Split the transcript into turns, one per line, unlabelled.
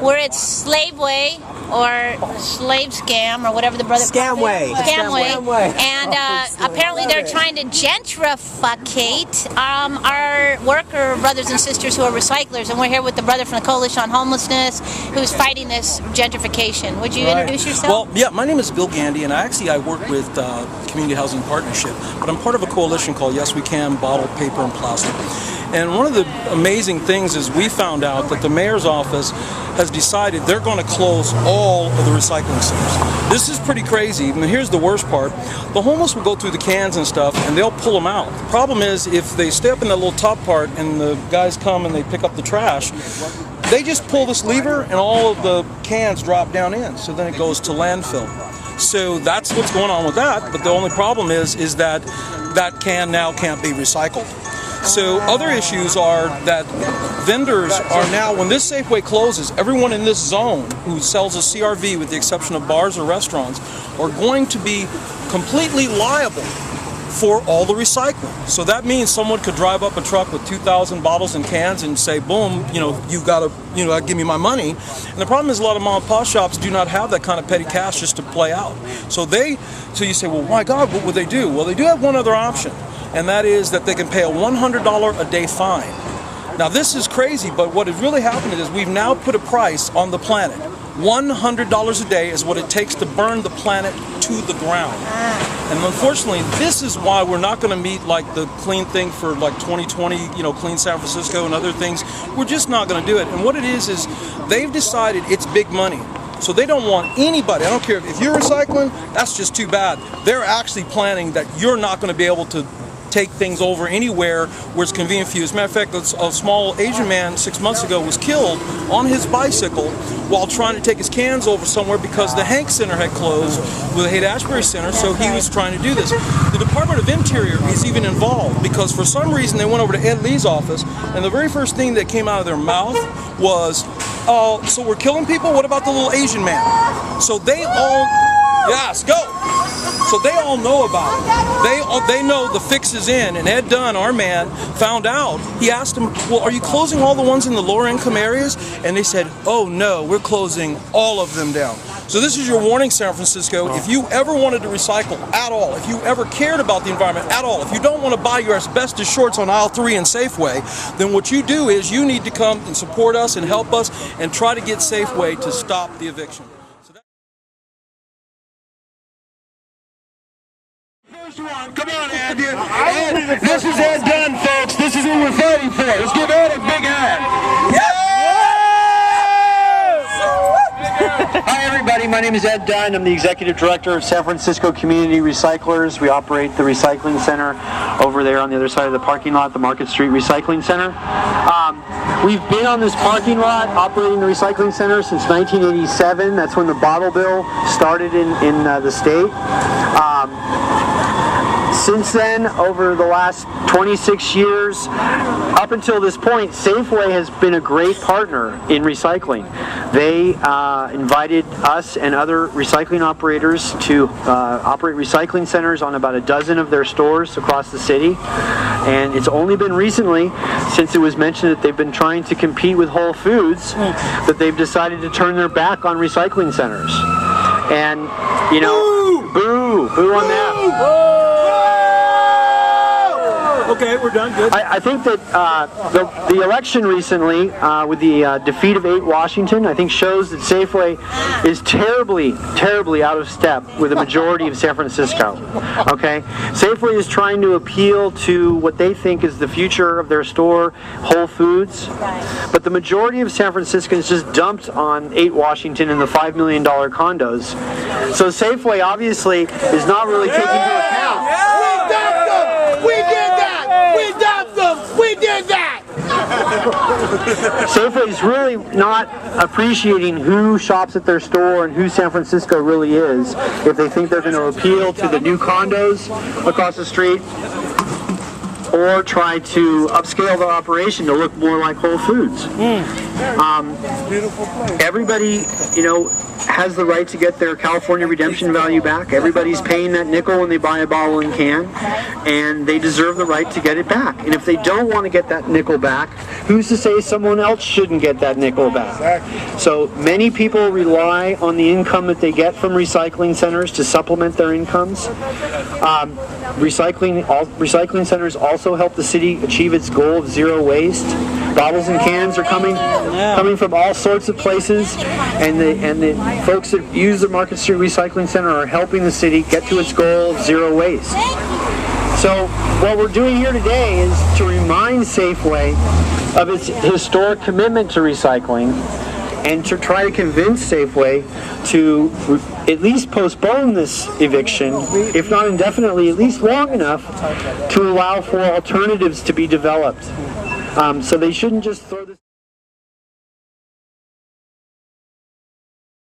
Where it's Slaveway or Slave Scam or whatever the brother
Scamway.
And apparently they're trying to gentrificate our worker brothers and sisters who are recyclers, and we're here with the brother from the Coalition on Homelessness who's fighting this gentrification. Would you introduce yourself?
Well, yeah, my name is Bill Gandy, and I work with Community Housing Partnership, but I'm part of a coalition called Yes We Can, Bottle, Paper, and Plastic. And one of the amazing things is we found out that the mayor's office has decided they're going to close all of the recycling centers. This is pretty crazy, and here's the worst part. The homeless will go through the cans and stuff, and they'll pull them out. The problem is, if they stay up in that little top part and the guys come and they pick up the trash, they just pull this lever and all of the cans drop down in, so then it goes to landfill. So that's what's going on with that, but the only problem is that that can now can't be recycled. So other issues are that vendors are now, when this Safeway closes, everyone in this zone who sells a CRV, with the exception of bars or restaurants, are going to be completely liable for all the recycling. So that means someone could drive up a truck with 2,000 bottles and cans and say, boom, you've got to, give me my money. And the problem is a lot of mom and pop shops do not have that kind of petty cash just to play out. So you say, well, my God, what would they do? Well, they do have one other option, and that is that they can pay a $100 a day fine. Now this is crazy, but what has really happened is we've now put a price on the planet. $100 a day is what it takes to burn the planet to the ground. And unfortunately, this is why we're not going to meet like the clean thing for like 2020, clean San Francisco and other things. We're just not going to do it. And what it is they've decided it's big money. So they don't want anybody, I don't care if you're recycling, that's just too bad. They're actually planning that you're not going to be able to take things over anywhere where it's convenient for you. As a matter of fact, a small Asian man 6 months ago was killed on his bicycle while trying to take his cans over somewhere because the Hank Center had closed with the Haight-Ashbury Center, so he was trying to do this. The Department of Interior is even involved because for some reason they went over to Ed Lee's office, and the very first thing that came out of their mouth was, so we're killing people? What about the little Asian man? So they all, yes, go! So they all know about it. They know the fix is in, and Ed Dunn, our man, found out. He asked him, well, are you closing all the ones in the lower income areas? And they said, oh no, we're closing all of them down. So this is your warning, San Francisco. If you ever wanted to recycle at all, if you ever cared about the environment at all, if you don't want to buy your asbestos shorts on aisle 3 in Safeway, then what you do is you need to come and support us and help us and try to get Safeway to stop the eviction.
First one, come on, Ed. This is Ed Dunn, folks. This is who we're fighting for. Let's give Ed a big hand. Yeah! Hi, everybody. My name is Ed Dunn. I'm the Executive Director of San Francisco Community Recyclers. We operate the recycling center over there on the other side of the parking lot, the Market Street Recycling Center. We've been on this parking lot operating the recycling center since 1987. That's when the bottle bill started in the state. Since then, over the last 26 years, up until this point, Safeway has been a great partner in recycling. They invited us and other recycling operators to operate recycling centers on about a dozen of their stores across the city. And it's only been recently, since it was mentioned that they've been trying to compete with Whole Foods, that they've decided to turn their back on recycling centers. And, boo on that.
Okay, we're done. Good.
I think that the election recently, with the defeat of 8 Washington, I think shows that Safeway is terribly out of step with the majority of San Francisco. Okay, Safeway is trying to appeal to what they think is the future of their store, Whole Foods, but the majority of San Franciscans just dumped on 8 Washington and the $5 million condos. So Safeway obviously is not really taking into account.
We did that! We dumped them! We did that!
Safeway is really not appreciating who shops at their store and who San Francisco really is if they think they're going to appeal to the new condos across the street or try to upscale their operation to look more like Whole Foods. Everybody, has the right to get their California redemption value back. Everybody's paying that nickel when they buy a bottle and can, and they deserve the right to get it back. And if they don't want to get that nickel back, who's to say someone else shouldn't get that nickel back? So many people rely on the income that they get from recycling centers to supplement their incomes. Recycling centers also help the city achieve its goal of zero waste. Bottles and cans are coming from all sorts of places, and the folks that use the Market Street Recycling Center are helping the city get to its goal of zero waste. So what we're doing here today is to remind Safeway of its historic commitment to recycling and to try to convince Safeway to at least postpone this eviction, if not indefinitely, at least long enough to allow for alternatives to be developed. So they shouldn't just throw this